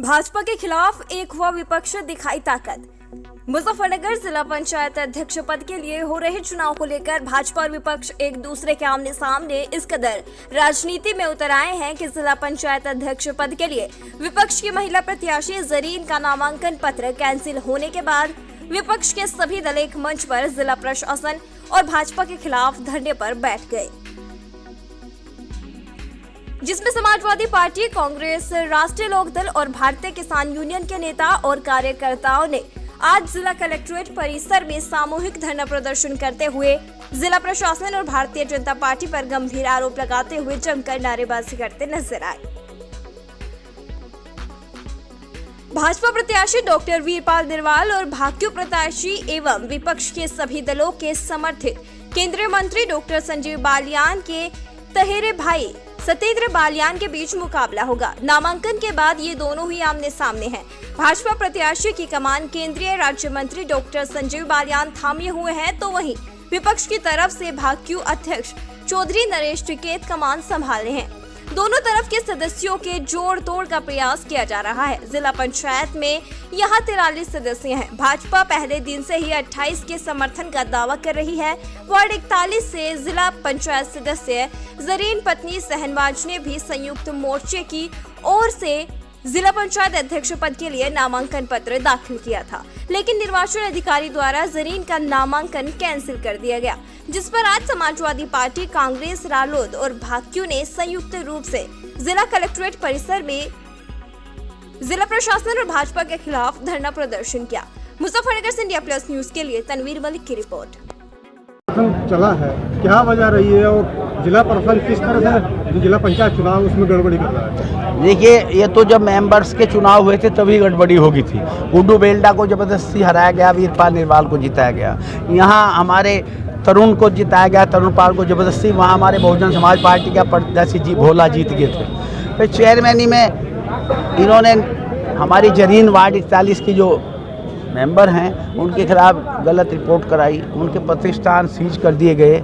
भाजपा के खिलाफ एक हुआ विपक्ष दिखाई ताकत। मुजफ्फरनगर जिला पंचायत अध्यक्ष पद के लिए हो रहे चुनाव को लेकर भाजपा और विपक्ष एक दूसरे के आमने सामने इस कदर राजनीति में उतर आए हैं कि जिला पंचायत अध्यक्ष पद के लिए विपक्ष की महिला प्रत्याशी जरीन का नामांकन पत्र कैंसिल होने के बाद विपक्ष के सभी दल एक मंच पर जिला प्रशासन और भाजपा के खिलाफ धरने पर बैठ गए, जिसमें समाजवादी पार्टी, कांग्रेस, राष्ट्रीय लोकदल और भारतीय किसान यूनियन के नेता और कार्यकर्ताओं ने आज जिला कलेक्ट्रेट परिसर में सामूहिक धरना प्रदर्शन करते हुए जिला प्रशासन और भारतीय जनता पार्टी पर गंभीर आरोप लगाते हुए जमकर नारेबाजी करते नजर आए। भाजपा प्रत्याशी डॉक्टर वीरपाल निरवाल और भाकियू प्रत्याशी एवं विपक्ष के सभी दलों के समर्थित केंद्रीय मंत्री डॉक्टर संजीव बालियान के तहेरे भाई सत्येंद्र बालियान के बीच मुकाबला होगा। नामांकन के बाद ये दोनों ही आमने सामने हैं। भाजपा प्रत्याशी की कमान केंद्रीय राज्य मंत्री डॉक्टर संजीव बालियान थामे हुए हैं, तो वहीं विपक्ष की तरफ से भाकियू अध्यक्ष चौधरी नरेश टिकैत कमान संभाल रहे हैं। दोनों तरफ के सदस्यों के जोड़ तोड़ का प्रयास किया जा रहा है। जिला पंचायत में यहाँ 43 सदस्य हैं। भाजपा पहले दिन से ही 28 के समर्थन का दावा कर रही है। वार्ड 41 से जिला पंचायत सदस्य जरीन पत्नी सहनवाज ने भी संयुक्त मोर्चे की ओर से जिला पंचायत अध्यक्ष पद के लिए नामांकन पत्र दाखिल किया था, लेकिन निर्वाचन अधिकारी द्वारा जरीन का नामांकन कैंसिल कर दिया गया, जिस पर आज समाजवादी पार्टी, कांग्रेस, रालोद और भाकियू ने संयुक्त रूप से जिला कलेक्ट्रेट परिसर में जिला प्रशासन और भाजपा के खिलाफ धरना प्रदर्शन किया। मुजफ्फरनगर से इंडिया प्लस न्यूज के लिए तनवीर मलिक की रिपोर्ट। चला है, क्या वजह रही है और जिला प्रशासन किस तरह से जिला पंचायत चुनाव उसमें गड़बड़ी कर रहा है? देखिए, ये तो जब मेंबर्स के चुनाव हुए थे तभी गड़बड़ी होगी थी। गुड्डू बेल्डा को जबरदस्ती हराया गया, वीरपाल निरवाल को जिताया गया। यहाँ हमारे तरुण को जिताया गया, तरुण पाल को जबरदस्ती। वहाँ हमारे बहुजन समाज पार्टी का प्रत्याशी भोला जीत गए थे। फिर चेयरमैनी में इन्होंने हमारी जरीन वार्ड 41 की जो मेंबर हैं उनके खिलाफ गलत रिपोर्ट कराई, उनके प्रतिष्ठान सीज कर दिए गए,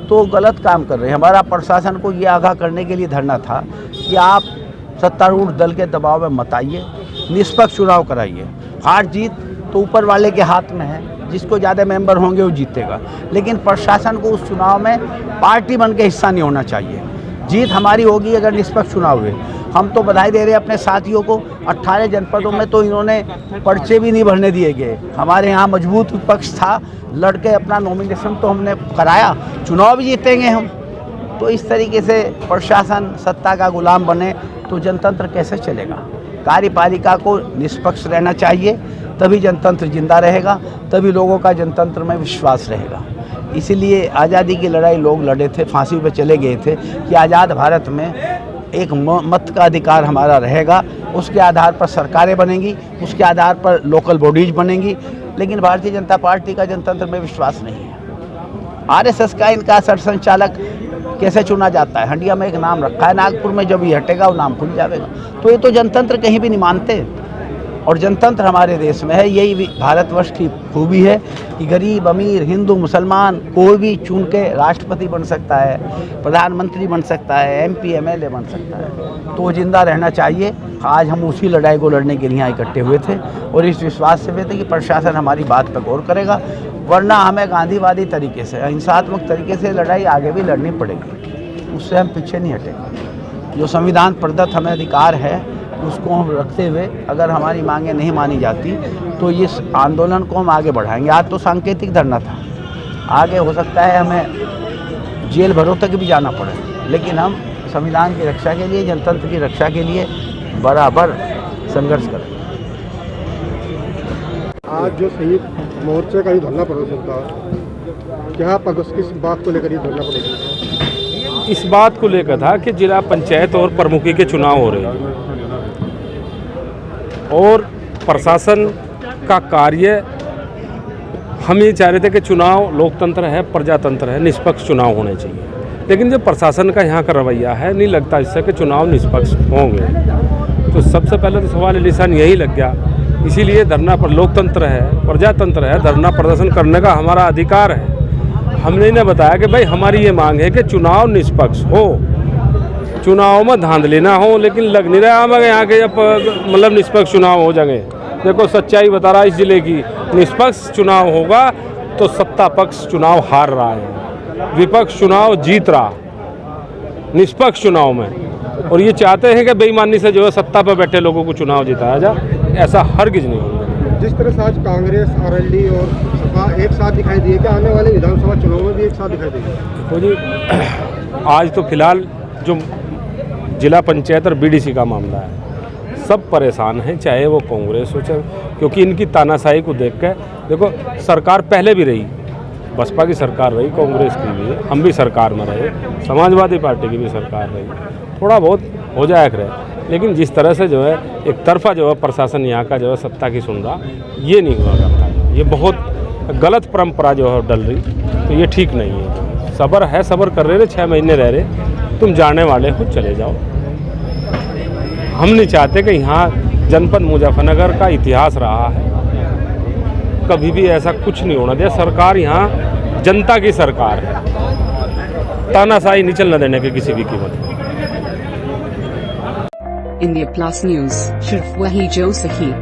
तो गलत काम कर रहे हैं। हमारा प्रशासन को ये आगाह करने के लिए धरना था कि आप सत्तारूढ़ दल के दबाव में मत आइए, निष्पक्ष चुनाव कराइए। हार जीत तो ऊपर वाले के हाथ में है, जिसको ज़्यादा मेंबर होंगे वो जीतेगा, लेकिन प्रशासन को उस चुनाव में पार्टी बन के हिस्सा नहीं होना चाहिए। जीत हमारी होगी अगर निष्पक्ष चुनाव हुए। हम तो बधाई दे रहे हैं अपने साथियों को। 18 जनपदों में तो इन्होंने पर्चे भी नहीं भरने दिए गए। हमारे यहाँ मजबूत विपक्ष था, लड़के अपना नॉमिनेशन तो हमने कराया, चुनाव भी जीतेंगे हम। तो इस तरीके से प्रशासन सत्ता का गुलाम बने तो जनतंत्र कैसे चलेगा? कार्यपालिका को निष्पक्ष रहना चाहिए, तभी जनतंत्र जिंदा रहेगा, तभी लोगों का जनतंत्र में विश्वास रहेगा। इसीलिए आज़ादी की लड़ाई लोग लड़े थे, फांसी पे चले गए थे कि आज़ाद भारत में एक मत का अधिकार हमारा रहेगा। उसके आधार पर सरकारें बनेंगी, उसके आधार पर लोकल बॉडीज बनेंगी। लेकिन भारतीय जनता पार्टी का जनतंत्र में विश्वास नहीं है। आरएसएस का इनका सरसंचालक कैसे चुना जाता है? हंडिया में एक नाम रखा है, नागपुर में जब ये हटेगा वो नाम खुल जाएगा। तो ये तो जनतंत्र कहीं भी नहीं मानते, और जनतंत्र हमारे देश में है। यही भारतवर्ष की खूबी है कि गरीब, अमीर, हिंदू, मुसलमान कोई भी चुन के राष्ट्रपति बन सकता है, प्रधानमंत्री बन सकता है, एमपी, एमएलए बन सकता है। तो वो जिंदा रहना चाहिए। आज हम उसी लड़ाई को लड़ने के लिए यहाँ इकट्ठे हुए थे और इस विश्वास से हुए थे कि प्रशासन हमारी बात पर गौर करेगा, वरना हमें गांधीवादी तरीके से, अहिंसात्मक तरीके से लड़ाई आगे भी लड़नी पड़ेगी। उससे हम पीछे नहीं हटेंगे। जो संविधान प्रदत्त हमें अधिकार है उसको हम रखते हुए अगर हमारी मांगें नहीं मानी जाती तो इस आंदोलन को हम आगे बढ़ाएंगे। आज तो सांकेतिक धरना था, आगे हो सकता है हमें जेल भरों तक भी जाना पड़े, लेकिन हम संविधान की रक्षा के लिए, जनतंत्र की रक्षा के लिए बराबर संघर्ष करेंगे। आज जो संयुक्त मोर्चे का ही धरना प्रदर्शन था, क्या किस बात को लेकर ये धरना प्रदर्शन था? इस बात को लेकर था कि जिला पंचायत और प्रमुखी के चुनाव हो रहे हैं और प्रशासन का कार्य, हम ये चाह रहे थे कि चुनाव लोकतंत्र है, प्रजातंत्र है, निष्पक्ष चुनाव होने चाहिए। लेकिन जो प्रशासन का यहाँ का रवैया है, नहीं लगता इससे कि चुनाव निष्पक्ष होंगे। तो सबसे पहले तो सवाल निशान यही लग गया। इसीलिए धरना पर लोकतंत्र है, प्रजातंत्र है, धरना प्रदर्शन करने का हमारा अधिकार है। हमने इन्हें बताया कि भाई हमारी ये मांग है कि चुनाव निष्पक्ष हो, चुनाव में धांधली ना हो, लेकिन लग नहीं रहा है यहाँ के जब मतलब निष्पक्ष चुनाव हो जाएंगे। देखो सच्चाई बता रहा है इस जिले की, निष्पक्ष चुनाव होगा तो सत्ता पक्ष चुनाव हार रहा है, विपक्ष चुनाव जीत रहा निष्पक्ष चुनाव में, और ये चाहते हैं कि बेईमानी से जो है सत्ता पर बैठे लोगों को चुनाव जिताया जाए। ऐसा हरगिज नहीं होगा। जिस तरह से आज कांग्रेस, आरएलडी और सपा एक साथ दिखाई दिए, क्या आने वाले विधानसभा चुनाव में भी एक साथ दिखाई देगी? तो जी आज तो फिलहाल जो जिला पंचायत और बीडीसी का मामला है, सब परेशान हैं, चाहे वो कांग्रेस हो चाहे, क्योंकि इनकी तानाशाही को देख कर देखो सरकार पहले भी रही, बसपा की सरकार रही, कांग्रेस की भी, हम भी सरकार में रहे, समाजवादी पार्टी की भी सरकार रही, थोड़ा बहुत हो जाया करे, लेकिन जिस तरह से जो है एक तरफा जो है प्रशासन यहाँ का जो है सत्ता की सुन रहा, ये नहीं हुआ करता। ये बहुत गलत परंपरा जो है डल रही, तो ये ठीक नहीं है। सब्र है, सब्र कर रहे 6 महीने रह रहे, तुम जाने वाले हो चले जाओ। हम नहीं चाहते कि यहाँ जनपद मुजफ्फरनगर का इतिहास रहा है, कभी भी ऐसा कुछ नहीं होना दिया। सरकार यहाँ जनता की सरकार है, तानाशाही नहीं चलने देने की किसी भी कीमत। इंडिया प्लस न्यूज, सिर्फ वही जो सही।